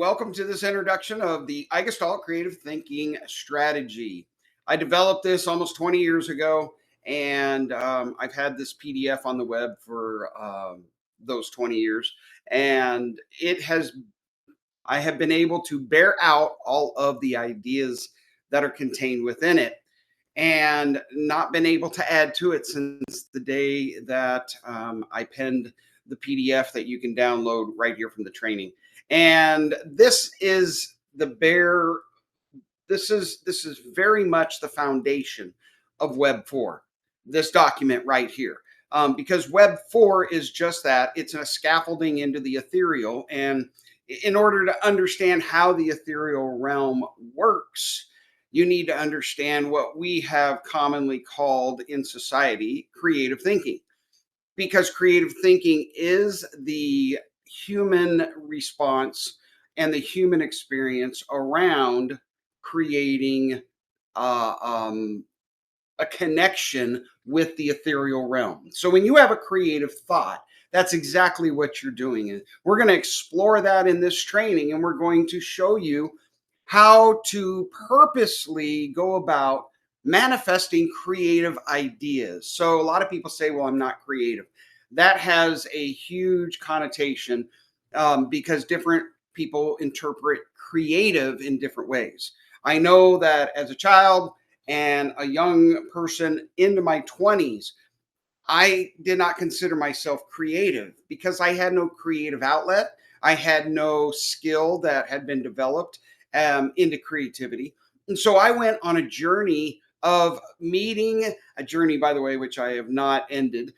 welcome to this introduction of the i6estalt creative thinking strategy. I developed this almost 20 years ago, and I've had this PDF on the web for those 20 years, and I have been able to bear out all of the ideas that are contained within it and not been able to add to it since the day that I penned the PDF that you can download right here from the training. And this is this is very much the foundation of Web 4, this document right here. Because Web 4 is just that. It's a scaffolding into the ethereal. And in order to understand how the ethereal realm works, you need to understand what we have commonly called in society creative thinking. Because creative thinking is the human response and the human experience around creating uh, um, a connection with the ethereal realm. So when you have a creative thought, that's exactly what you're doing. And we're going to explore that in this training, and we're going to show you how to purposely go about manifesting creative ideas. So a lot of people say, well, I'm not creative. That has a huge connotation because different people interpret creative in different ways. I know that as a child and a young person into my 20s, I did not consider myself creative because I had no creative outlet. I had no skill that had been developed into creativity. And so I went on a journey of meeting, a journey, by the way, which I have not ended,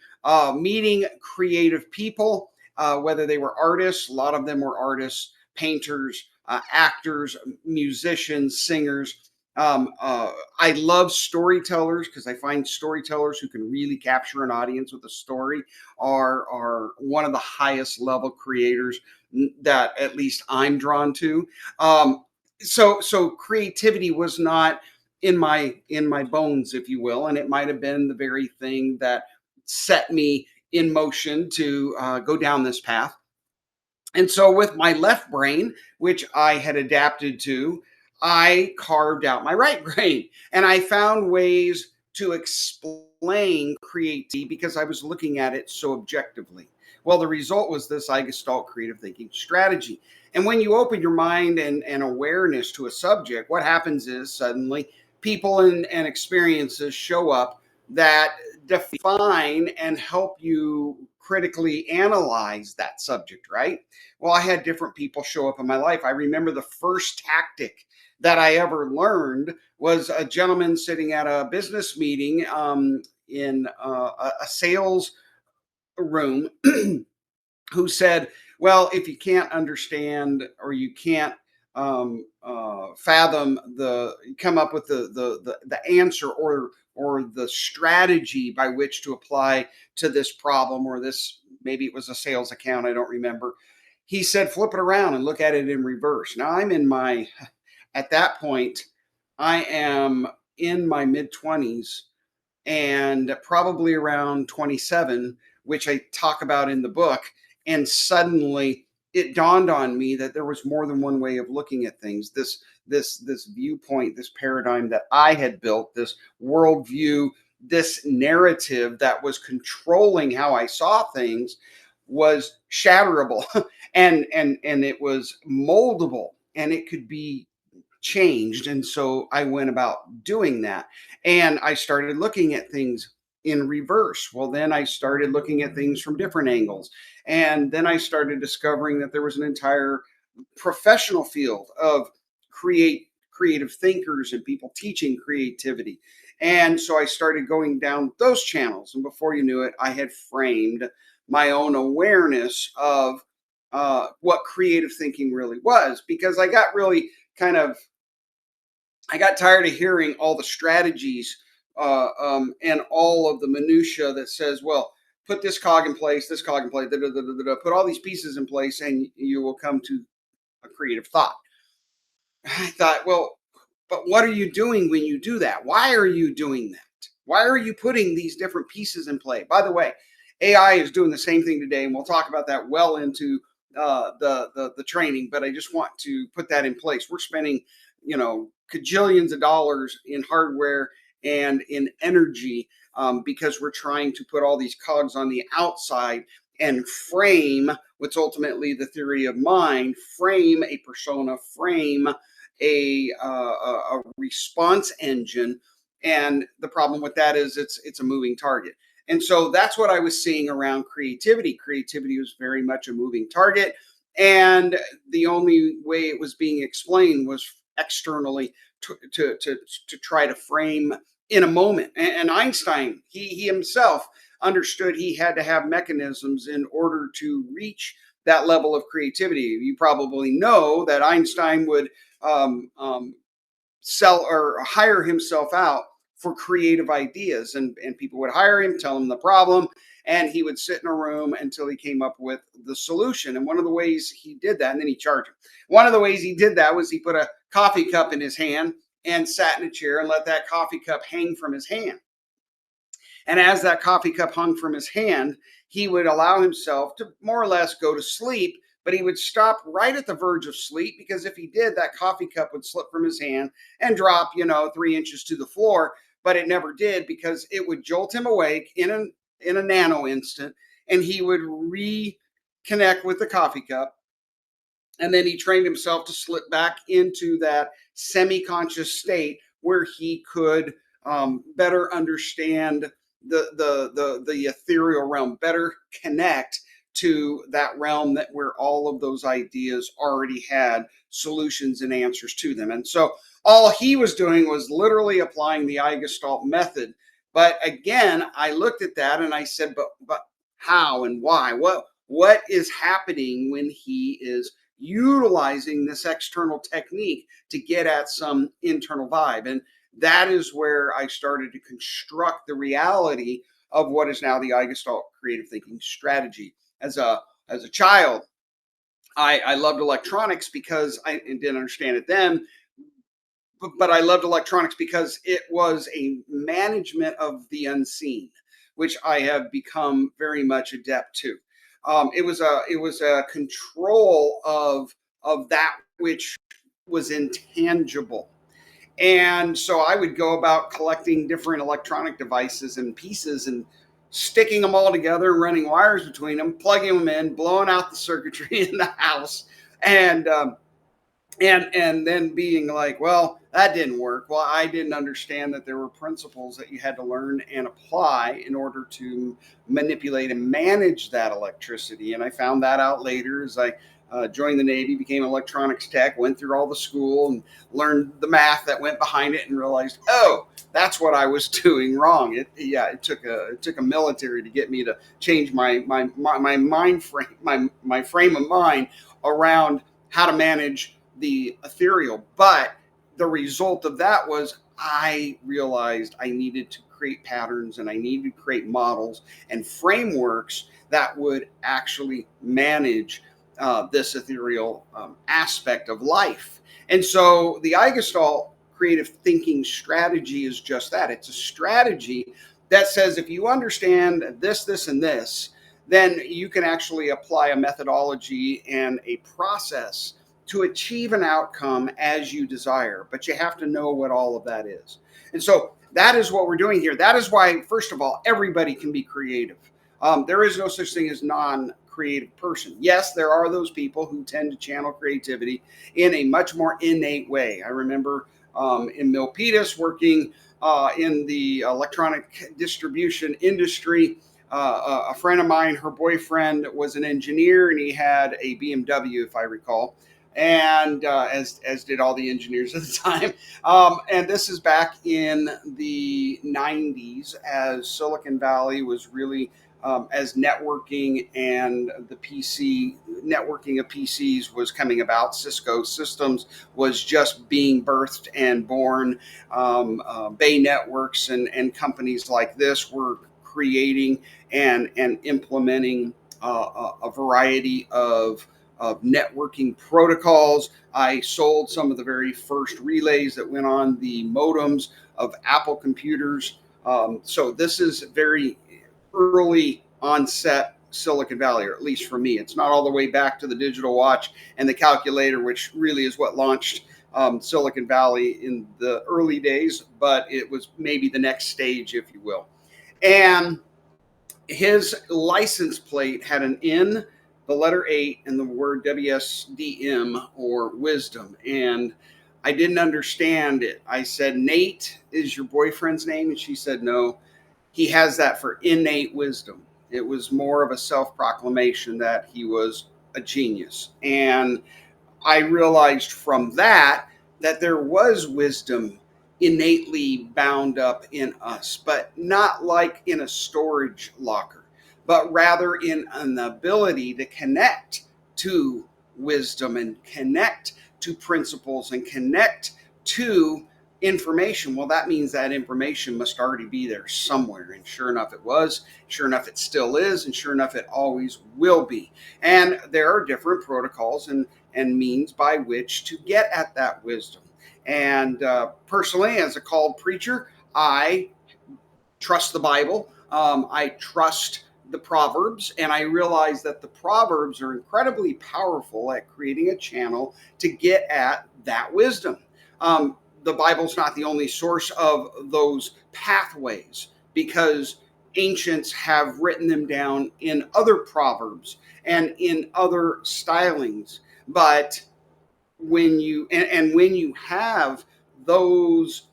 meeting creative people, whether they were artists, a lot of them were artists, painters, actors, musicians, singers. I love storytellers because I find storytellers who can really capture an audience with a story are one of the highest level creators that at least I'm drawn to. So creativity was not in my bones, if you will, and it might have been the very thing that set me in motion to go down this path. And so with my left brain, which I had adapted to, I carved out my right brain and I found ways to explain creativity because I was looking at it so objectively. Well, the result was this i6estalt creative thinking strategy. And when you open your mind and awareness to a subject, what happens is suddenly people and experiences show up that define and help you critically analyze that subject, right? Well, I had different people show up in my life. I remember the first tactic that I ever learned was a gentleman sitting at a business meeting in a sales room who said, well, if you can't understand or you can't fathom come up with the answer or the strategy by which to apply to this problem or this, maybe it was a sales account, I don't remember. He said, flip it around and look at it in reverse. Now at that point, I am in my mid 20s and probably around 27, which I talk about in the book. And suddenly it dawned on me that there was more than one way of looking at things. This viewpoint, this paradigm that I had built, this worldview, this narrative that was controlling how I saw things was shatterable and it was moldable and it could be changed. And so I went about doing that. And I started looking at things in reverse. Well, then I started looking at things from different angles. And then I started discovering that there was an entire professional field of creative thinkers and people teaching creativity. And so I started going down those channels. And before you knew it, I had framed my own awareness of what creative thinking really was, because I got really I got tired of hearing all the strategies and all of the minutia that says, well, put this cog in place, this cog in place, put all these pieces in place, and you will come to a creative thought. I thought, well, but what are you doing when you do that? Why are you doing that? Why are you putting these different pieces in play? By the way, AI is doing the same thing today, and we'll talk about that well into the training, but I just want to put that in place. We're spending, cajillions of dollars in hardware and in energy, because we're trying to put all these cogs on the outside and frame what's ultimately the theory of mind, frame a persona, frame a response engine. And the problem with that is it's a moving target. And so that's what I was seeing around creativity. Creativity was very much a moving target. And the only way it was being explained was externally, to try to frame in a moment. And Einstein, he himself understood he had to have mechanisms in order to reach that level of creativity. You probably know that Einstein would sell or hire himself out for creative ideas, and people would hire him, tell him the problem, and he would sit in a room until he came up with the solution. And one of the ways he did that, and then he charged him. One of the ways he did that was he put a coffee cup in his hand and sat in a chair and let that coffee cup hang from his hand. And as that coffee cup hung from his hand, he would allow himself to more or less go to sleep, but he would stop right at the verge of sleep, because if he did, that coffee cup would slip from his hand and drop, 3 inches to the floor. But it never did, because it would jolt him awake in a nano instant, and he would reconnect with the coffee cup. And then he trained himself to slip back into that semi-conscious state where he could better understand the ethereal realm, better connect to that realm that where all of those ideas already had solutions and answers to them. And so all he was doing was literally applying the i6estalt method. But again, I looked at that and I said, but how and why? What is happening when he is utilizing this external technique to get at some internal vibe? And that is where I started to construct the reality of what is now the i6estalt creative thinking strategy. As a child, I loved electronics because I didn't understand it then, but I loved electronics because it was a management of the unseen, which I have become very much adept to. It was a control of that which was intangible. And so I would go about collecting different electronic devices and pieces and sticking them all together, running wires between them, plugging them in, blowing out the circuitry in the house, and then being like, well, that didn't work. Well, I didn't understand that there were principles that you had to learn and apply in order to manipulate and manage that electricity. And I found that out later as I joined the Navy, became an electronics tech, went through all the school and learned the math that went behind it, and realized, oh, that's what I was doing wrong. It took a military to get me to change my mind frame, my frame of mind around how to manage the ethereal. But the result of that was I realized I needed to create patterns, and I needed to create models and frameworks that would actually manage this ethereal aspect of life. And so the i6estalt creative thinking strategy is just that. It's a strategy that says if you understand this, and this, then you can actually apply a methodology and a process to achieve an outcome as you desire. But you have to know what all of that is. And so that is what we're doing here. That is why, first of all, everybody can be creative. There is no such thing as non-creative person. Yes, there are those people who tend to channel creativity in a much more innate way. I remember in Milpitas working in the electronic distribution industry. A friend of mine, her boyfriend was an engineer, and he had a BMW, if I recall, and as did all the engineers at the time. And this is back in the 90s, as Silicon Valley was really, as networking and the networking of PCs was coming about. Cisco Systems was just being birthed and born. Bay Networks and companies like this were creating and implementing a variety of networking protocols. I sold some of the very first relays that went on the modems of Apple computers. So this is very early onset Silicon Valley, or at least for me. It's not all the way back to the digital watch and the calculator, which really is what launched Silicon Valley in the early days, but it was maybe the next stage, if you will. And his license plate had an N, the letter 8, and the word WSDM, or wisdom. And I didn't understand it. I said, Nate is your boyfriend's name? And she said, no, he has that for innate wisdom. It was more of a self-proclamation that he was a genius. And I realized from that there was wisdom innately bound up in us, but not like in a storage locker, but rather in an ability to connect to wisdom and connect to principles and connect to information. Well, that means that information must already be there somewhere. And sure enough, it was. Sure enough, it still is. And sure enough, it always will be. And there are different protocols and means by which to get at that wisdom. And personally, as a called preacher, I trust the Bible. I trust the Proverbs, and I realize that the Proverbs are incredibly powerful at creating a channel to get at that wisdom. The Bible's not the only source of those pathways, because ancients have written them down in other proverbs and in other stylings. But when you when you have those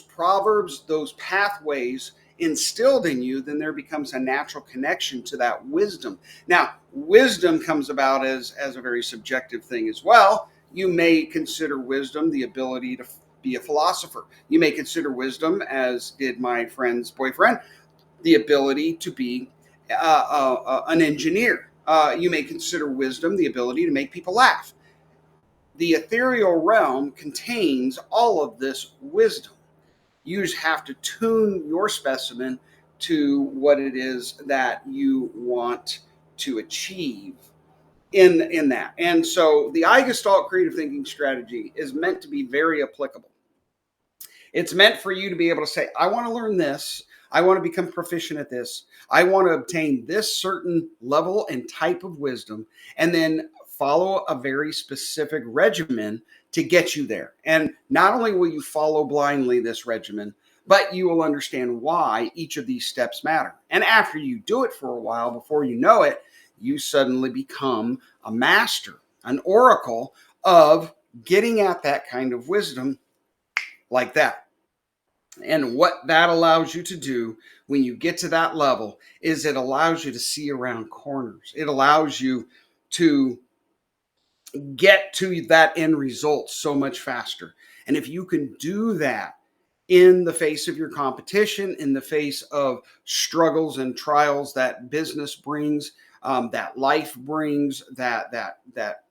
proverbs, those pathways instilled in you, then there becomes a natural connection to that wisdom. Now, wisdom comes about as a very subjective thing as well. You may consider wisdom the ability to be a philosopher. You may consider wisdom, as did my friend's boyfriend, the ability to be an engineer. You may consider wisdom the ability to make people laugh. The ethereal realm contains all of this wisdom. You just have to tune your specimen to what it is that you want to achieve in that. And so the i6estalt creative thinking strategy is meant to be very applicable. It's meant for you to be able to say, I want to learn this. I want to become proficient at this. I want to obtain this certain level and type of wisdom, and then follow a very specific regimen to get you there. And not only will you follow blindly this regimen, but you will understand why each of these steps matter. And after you do it for a while, before you know it, you suddenly become a master, an oracle of getting at that kind of wisdom like that. And what that allows you to do when you get to that level is it allows you to see around corners. It allows you to get to that end result so much faster. And if you can do that in the face of your competition, in the face of struggles and trials that business brings, that life brings, that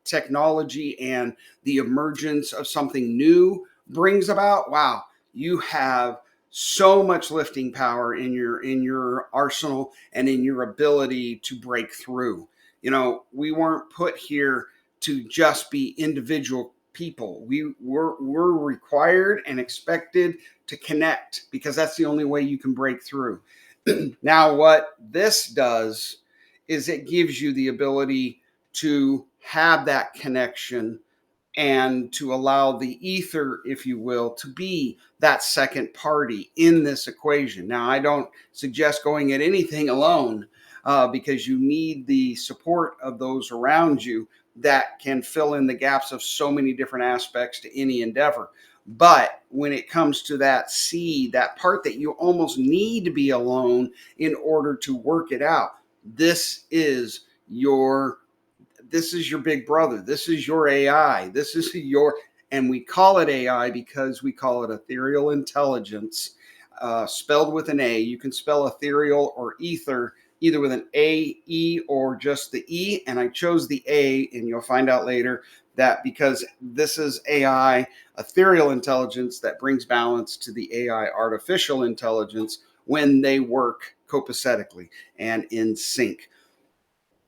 technology and the emergence of something new brings about, wow, you have so much lifting power in your arsenal and in your ability to break through. You know, we weren't put here to just be individual people. We're required and expected to connect, because that's the only way you can break through. Now, what this does is it gives you the ability to have that connection and to allow the ether, if you will, to be that second party in this equation. Now, I don't suggest going at anything alone, because you need the support of those around you that can fill in the gaps of so many different aspects to any endeavor. But when it comes to that seed, that part that you almost need to be alone in order to work it out, this is your big brother. This is your AI. This is and we call it AI because we call it ethereal intelligence, spelled with an A. You can spell ethereal or ether either with an A, E, or just the E. And I chose the A, and you'll find out later that because this is AI, ethereal intelligence, that brings balance to the AI, artificial intelligence, when they work copacetically and in sync.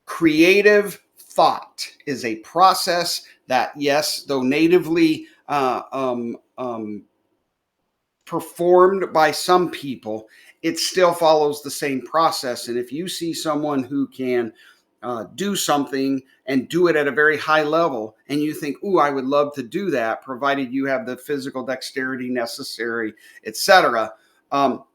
Creative thought is a process that, yes, though natively performed by some people, it still follows the same process. And if you see someone who can do something and do it at a very high level, and you think, "Ooh, I would love to do that," provided you have the physical dexterity necessary, etc.,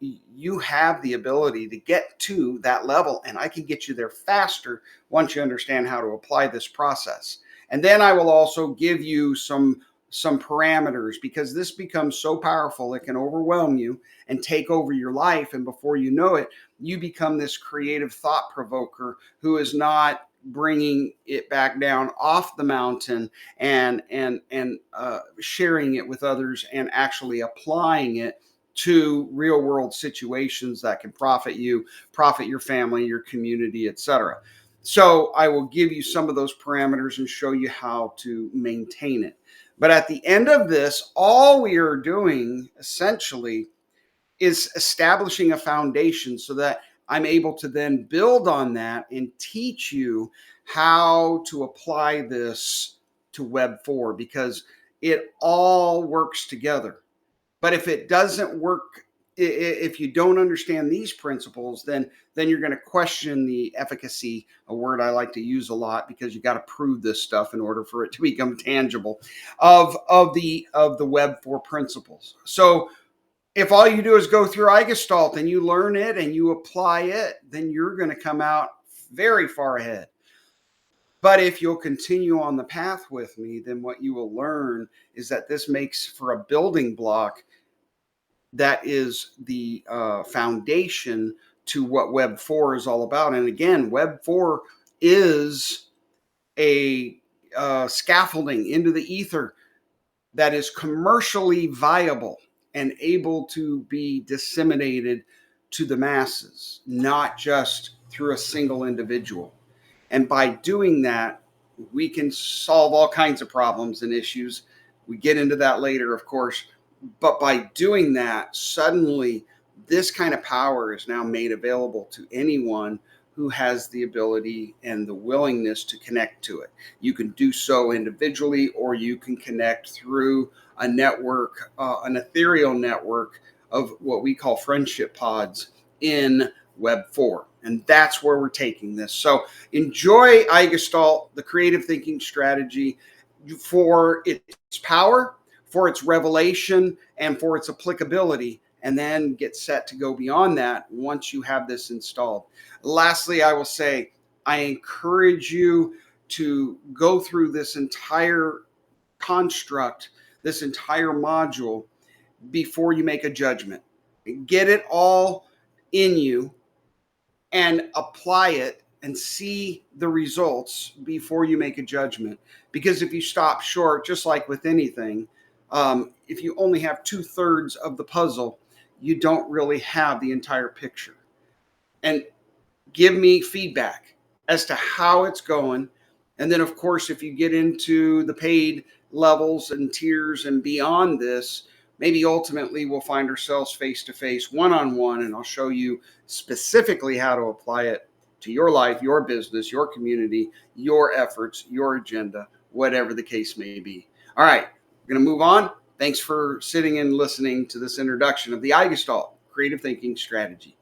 you have the ability to get to that level, and I can get you there faster once you understand how to apply this process. And then I will also give you some parameters, because this becomes so powerful it can overwhelm you and take over your life, and before you know it, you become this creative thought provoker who is not bringing it back down off the mountain and sharing it with others and actually applying it to real world situations that can profit you, profit your family, your community, etc. So I will give you some of those parameters and show you how to maintain it. But at the end of this, all we are doing essentially is establishing a foundation so that I'm able to then build on that and teach you how to apply this to Web 4, because it all works together. But if it doesn't work, if you don't understand these principles, then you're going to question the efficacy, a word I like to use a lot, because you got to prove this stuff in order for it to become tangible, of the Web 4 principles. So if all you do is go through i6estalt and you learn it and you apply it, then you're going to come out very far ahead. But if you'll continue on the path with me, then what you will learn is that this makes for a building block that is the foundation to what Web 4 is all about. And again, Web 4 is a scaffolding into the ether that is commercially viable and able to be disseminated to the masses, not just through a single individual. And by doing that, we can solve all kinds of problems and issues. We get into that later, of course. But by doing that, suddenly this kind of power is now made available to anyone who has the ability and the willingness to connect to it. You can do so individually, or you can connect through a network, an ethereal network of what we call friendship pods in Web 4. And that's where we're taking this. So enjoy i6estalt, the creative thinking strategy, for its power, for its revelation, and for its applicability, and then get set to go beyond that once you have this installed. Lastly, I will say, I encourage you to go through this entire construct, this entire module, before you make a judgment. Get it all in you and apply it and see the results before you make a judgment. Because if you stop short, just like with anything, if you only have 2/3 of the puzzle, you don't really have the entire picture. And give me feedback as to how it's going. And then, of course, if you get into the paid levels and tiers and beyond this, maybe ultimately we'll find ourselves face to face, one-on-one, and I'll show you specifically how to apply it to your life, your business, your community, your efforts, your agenda, whatever the case may be. All right, we're going to move on. Thanks for sitting and listening to this introduction of the i6estalt Creative Thinking Strategy.